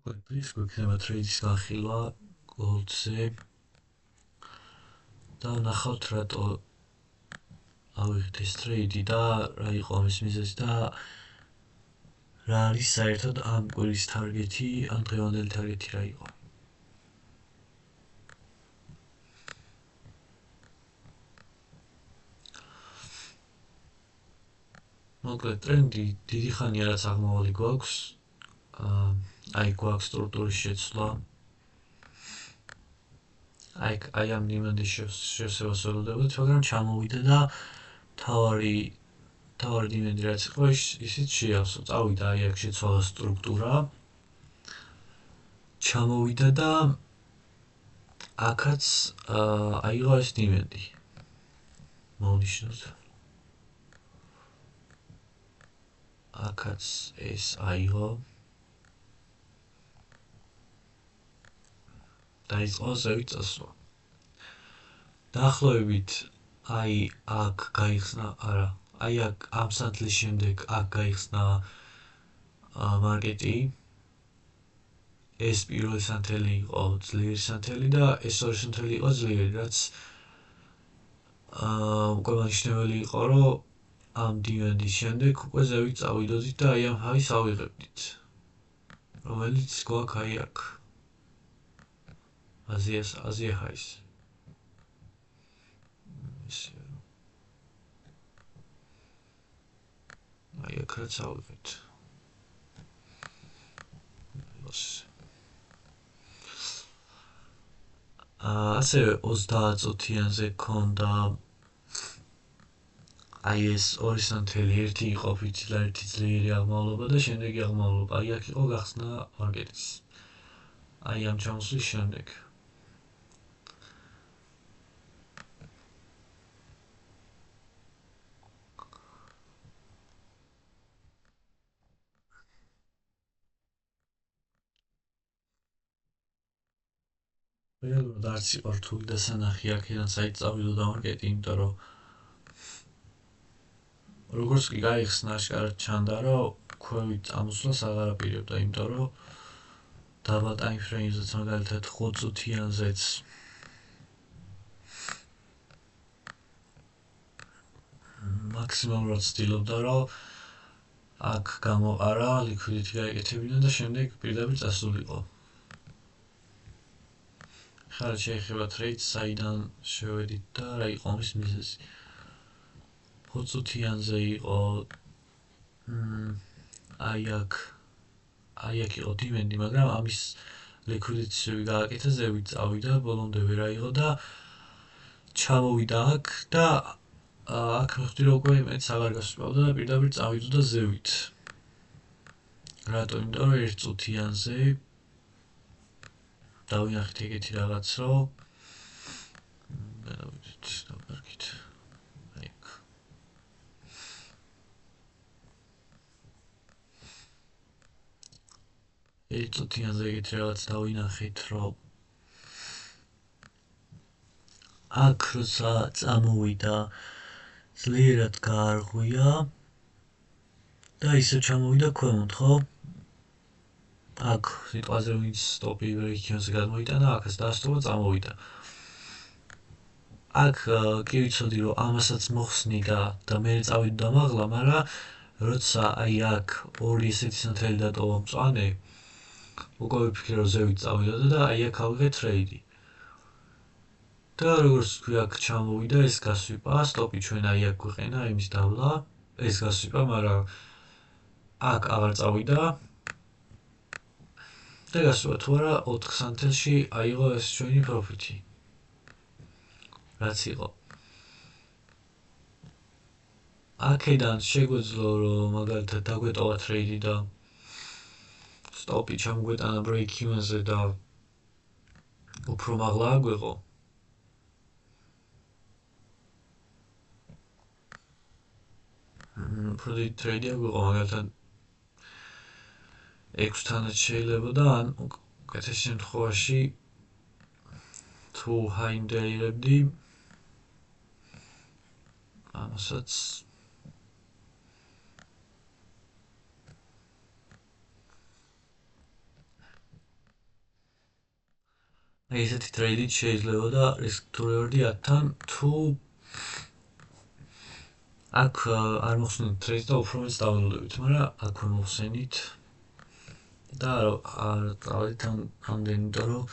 Please გვექნება ტრეიდის განხილვა Gold-ზე და ვნახავთ რატო ავიღეთ ეს ტრეიდი და რა იყო ამის მიზეზი და რა არის საერთოდ ამ კვირის თარგეთი, ან დღევანდელი თარგეთი რა იყო. მოკლედ ტრენდი დიდი ხანია რაც აღმავალი გვაქვს, აი გვაქვს სტრუქტურის შეცვლა, აი ამ ნიმანდის შევსებას ველოდებოდით, მაგრამ ჩამოვიდა და თავარი ნიმანდი რაც იყო ისიც შეავსო, წავიდა აი აქ შეცვალა სტრუქტურა, ჩამოვიდა და აქაც აიღო ეს ნიმანდი. მოვნიშნოთ. აქაც ეს აიღო. დაიწყო ზევით წასვლა. დაახლოებით აი აქ გაიხსნა, არა, აი აქ ამ სანთლის შემდეგ აქ გაიხსნა მარკეტი. ეს პირველი სანთელი იყო ძლიერი სანთელი და ეს ორი სანთელი იყო ძლიერი, რაც უკვე მანიშნებელი იყო, რომ ამ დივანდის შემდეგ უკვე ზევით წავიდოდით და აი ამ ჰაის ავიღებდით, რომელიც გვაქვს აი აქ. აზია ჰაის. აი აქ რაც ავიღეთ. ასევე 30 წუთიანზე ქონდა აი ეს ორი სანთელი, ერთი იყო ფიცილა, ერთი ძლიერი აღმავლობა და შემდეგი აღმავლობა. აი აქ იყო გახსნა მარკეტის. აი ამ ჩამოსვლის შემდეგ. რეალურად არც იყო რთული დასანახი აქედან საით წავიდოდა მარკეტი, იმიტომ რომ როგორც კი გაიხსნა აშკარად ჩანდა, რომ ქვევით წამოსვლას აღარ აპირებდა, იმიტომ რომ დაბალ ტაიმფრეიმზეც, მაგალითად 5 წუთიანზეც მაქსიმალურად ცდილობდა, რომ აქ გამოყარა, ლიკვიდიტი გაეკეთებინა და შემდეგ პირდაპირ წასულიყო. ხარ შეეხება ტრეიდს, საიდან შევედით და რა იყო ამის მიზეზი. 5 წუთიანზე იყო აი აქ იყო დივენდი, მაგრამ ამის ლიკვიდიტი გააკეთა, ზევით წავიდა, ბოლომდე ვერ აიღო და ჩამოვიდა აქ და აქ მივხვდი, რომ უკვე მეც აღარ გასვიფავდა და პირდაპირ წავიდოდა ზევით. რატო? იმიტომ რომ 1 წუთიანზე დავინახეთ ეგეთი რაღაც, რომ დავკარგით. აი აქ. 1 წუთიანზე ეგეთი რაღაც დავინახეთ, რომ აქ როცა წამოვიდა ძლიერად გაარღვია და ისევ ჩამოვიდა ქვემოთ, ხო? აქ სიტყვაზე ვინც სტოპი ბრეიქიანზე გადმოიტანა, აქაც დაასრულა, წამოვიდა. აქ კი ვიცოდი, რომ ამასაც მოხსნი და მე წავიდოდა მაღლა, მაგრამ როცა აი აქ ორი ესეთი სანთელი დატოვა მწვანე, უკვე ვიფიქრე, რომ ზევით წავიდოდა და აი აქ ავიღე ტრეიდი. და როგორც თქვი, აქ ჩამოვიდა, ეს გასვიპა, სტოპი ჩვენ აი აქ გვიყენა, იმის დავლა, ეს გასვიპა, მაგრამ აქ აღარ წავიდა და გასვლა თუ არა 4 სანთელში აიღო ეს ჩვენი პროფიტი. რაც იყო. აქედან შეგვეძლო, რომ მაგალითად დაგვეტოვა ტრეიდი და სტოპი ჩამგვეტანა ბრეიქ-ივენზე და უფრო მაღლა აგვეღო. უფრო დიდი ტრეიდი აგვეღო, მაგალითად 6-თანაც შეიძლება და ან უკეთეს შემთხვევაში თუ ჰაიმდეირებდი ამასაც აი ესეთი ტრეიდით შეიძლება და რისკ-თუ რევარდი-10-თან თუ აქ არ მოხსნით ტრეიდს და უფრო მეც დავილოდებით, მაგრამ აქვე მოხსენით და არ წავედით ამდენ, იმიტომ რომ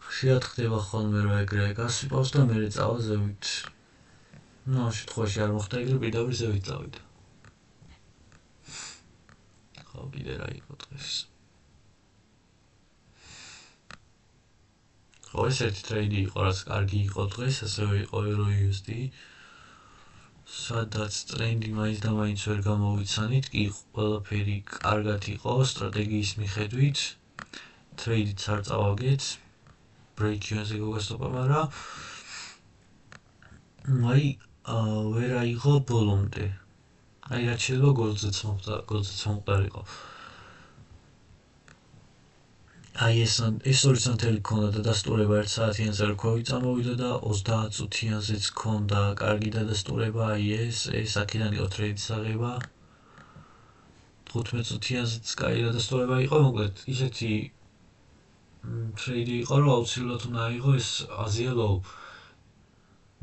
ხშირად ხდება ხოლმე რომ ეგრე გასვიფავს და მერე წავა ზევით. ნუ ამ შემთხვევაში არ მოხდა ეგრე, პირდაპირ ზევით წავიდა. ხო, კიდე რა იყო დღეს? ხო, ეს ერთი ტრეიდი იყო, რაც კარგი იყო დღეს, ასევე იყო EURUSD, სადაც ტრენდი მაინც და მაინც ვერ გამოვიცანით, კი ყველაფერი კარგად იყო სტრატეგიის მიხედვით, ტრეიდიც არ წავაგეთ, break-even-ზე გოგასტოპა, მაგრამ ვერ აიღო ბოლომდე. აი რაც შეიძლება გოლზეც მომყარიყო. აი ეს 2 სანთელი ქონდა და დასტურება 1 საათიანზე რო ქვევით წამოვიდა და 30 წუთიანზეც ქონდა კარგი დადასტურება, აი ეს აქედან იყო ტრეიდის აღება. 15 წუთიანზეც კარგი დადასტურება იყო, მოკლედ ისეთი ტრეიდი იყო, რომ აუცილებლად უნდა აიღო ეს აზია low.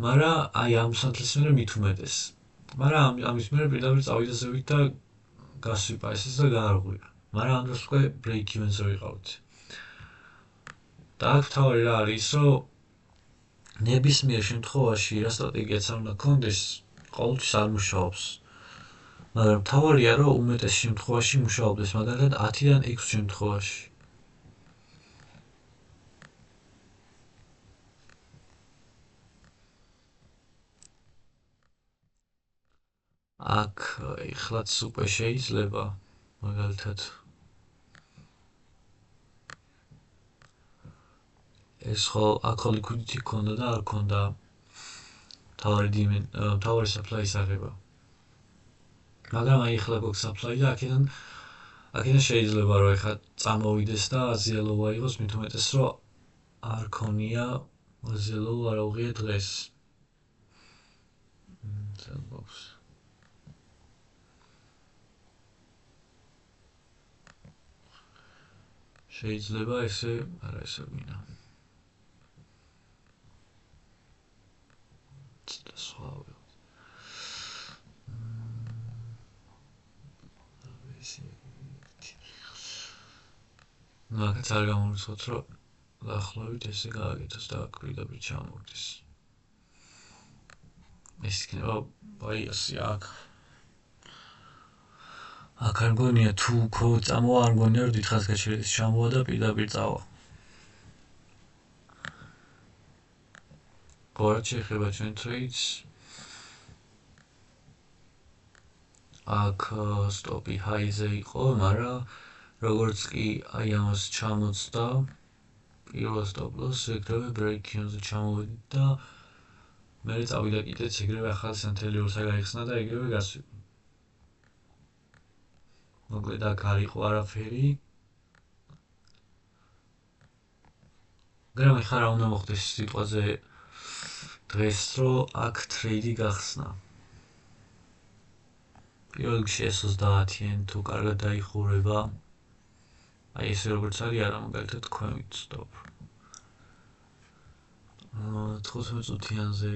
მაგრამ აი ამ სანთლის მერე მით უმეტეს. მაგრამ ამის მერე პირდაპირ წავიდა ზევით და გასვიპა ესეც და გაარღვია. მაგრამ ამ დროს უკვე break-even-ზე ვიყავით. და აქ თავი რა არის, რომ ნებისმიერ შემთხვევაში რა სტრატეგიაც არ უნდა გქონდეს, ყოველთვის არ მუშაობს. მაგრამ თავარია, რომ უმეტეს შემთხვევაში მუშაობდეს, მაგალითად 10-დან 6 შემთხვევაში. აქ ეხლაც უკვე შეიძლება, მაგალითად ეს ხო აქ liquidity ქონდა და არ ქონდა თავარი supply-ის აღება. მაგრამ აი ეხლა გვაქვს supply და აქედან შეიძლება რომ ეხლა წამოვიდეს და აზია low აიღოს, მით უმეტეს რომ არ ქონია აზია low არ აუღია დღეს. შეიძლება ესე, არა ესე ვინა. მაგაც არ გამორიცხოთ, რომ დაახლოებით ესე გააკეთოს და აქ პირდაპირ ჩამოვიდეს. ეს იქნება ბაიასი აქ. აქ არ მგონია თუ ხო წამოვა, არ მგონია რომ დიდხანს გაჩერდეს, ჩამოვა და პირდაპირ წავა. რაც შეეხება ჩვენ ტრეიდს, აქ სტოპი ჰაიზე იყო, მაგრამ როგორც კი აი ამას ჩამოწდა, პირველ stop loss ეგრევე break-even-ზე ჩამოვედით და მერე წავიდა კიდეც ეგრევე ახალი სანთელი როცა გაიხსნა და ეგრევე გასვიდა. მოკლედ აქ არ იყო არაფერი. მაგრამ ეხლა რა უნდა მოხდეს სიტყვაზე დღეს, რომ აქ ტრეიდი გახსნა. პირველ რიგში ეს 30-იან თუ კარგად დაიხურება, აი ესე როგორც არის, არა მაგალითად ქვევით stop. 15 წუთიანზე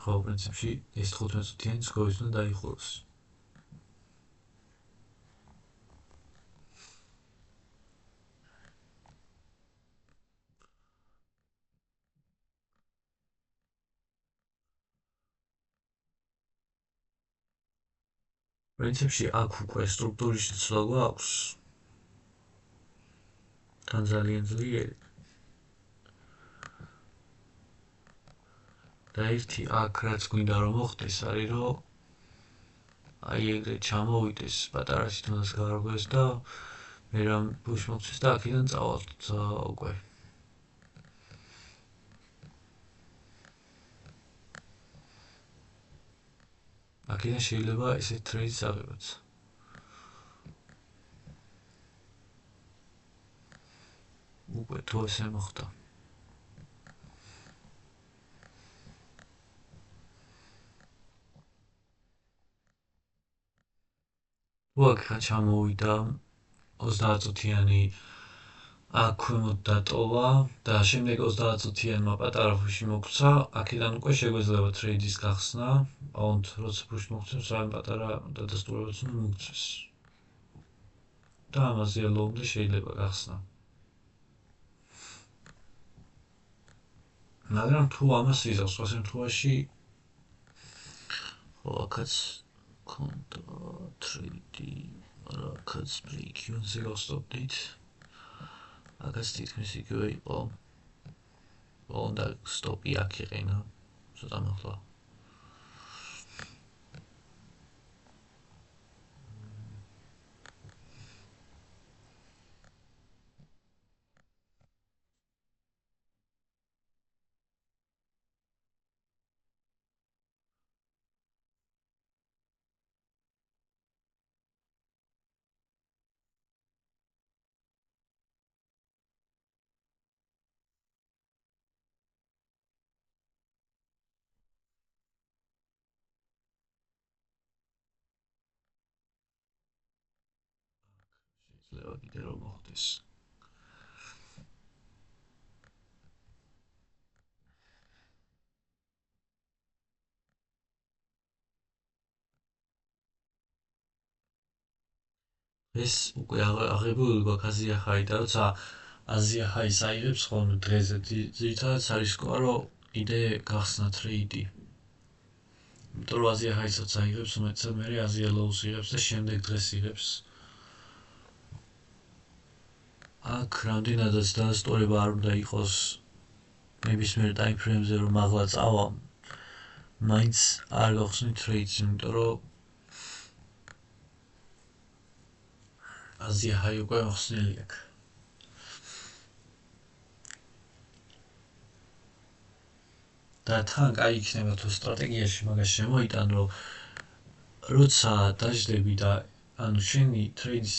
ხო, პრინციპში ეს 15 წუთიანი სკოვის უნდა დაიხუროს. პრინციპში აქ უკვე სტრუქტურის ცვლა გვაქვს. თან ძალიან ძლიერი. და ერთი აქ რაც გვინდა რომ მოხდეს არის, რომ აი ეგრე ჩამოვიდეს, პატარა სიტყვას გაარღვიოს და მე რამ push მოხდეს და აქედან წავალთ უკვე. აქედან შეიძლება ესეთ ტრეიდს აღებაც. უკვე თუ ესე მოხდა. თუ აქ ჩამოვიდა 30 წუთიანი აქ ქვემოთ დატოვა და შემდეგ 30 წუთიანმა პატარა ფუში მოგცა, აქედან უკვე შეგვეძლება ტრეიდის გახსნა, ოღონდ როცა ფუში მოგცემს რამე პატარა დადასტურებაც უნდა მოგცეს. და ამაზე ალოუმდე შეიძლება გახსნა. მაგრამ თუ ამას იზავს სხვა შემთხვევაში აქაც კონტა ტრეიდი რაკაც ბრეიქ-ივნზე გავსტოპდით. აქაც თითქმის იგივე იყო. და სტოპი აქ იყინა. ცოტა მახლა. შეიძლება კიდე რომ მოხდეს. ეს უკვე აღებული გვაქვს აზია ჰაი და როცა აზია ჰაის აიღებს ხოლმე დღეზე ძირითადად არისკოა რომ კიდე გახსნა ტრეიდი. იმიტომ რომ აზია ჰაისაც აიღებს უმეტესად მერე აზია ლოუს იღებს და შემდეგ დღეს იღებს. აქ რამდენადაც დადასტურება არ უნდა იყოს ნებისმიერ ტაიმფრეიმზე რომ მაღლა წავა, მაინც არ გავხსნით ტრეიდს, იმიტომ რომ აზია ჰაი უკვე მოხსნილი აქვს. და თან კაი იქნება თუ სტრატეგიაში მაგას შემოიტან, რომ როცა დაждები და ანუ შენი ტრეიდის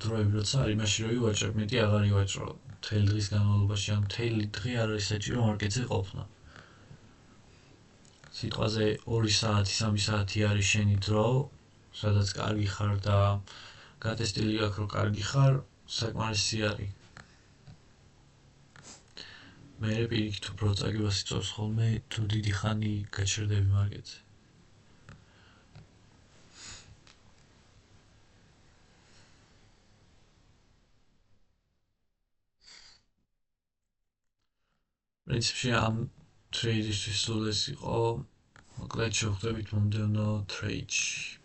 დროები როცა არის, მაშინ რომ ივაჭრებ, მეტი აღარ ივაჭრო მთელი დღის განმავლობაში, ან მთელი დღე არ არის საჭირო მარკეტზე ყოფნა. სიტყვაზე 2 საათი, 3 საათი არის შენი დრო, სადაც კარგი ხარ და გატესტილი გაქვს, რომ კარგი ხარ, საკმარისი არის. მე პირიქით უფრო წაგებას იწვევს ხოლმე თუ დიდი ხანი გაჩერდები მარკეტზე. პრინციპში ამ ტრეიდისთვის სულ ეს იყო. მოკლედ შევხვდებით მომდევნო ტრეიდში.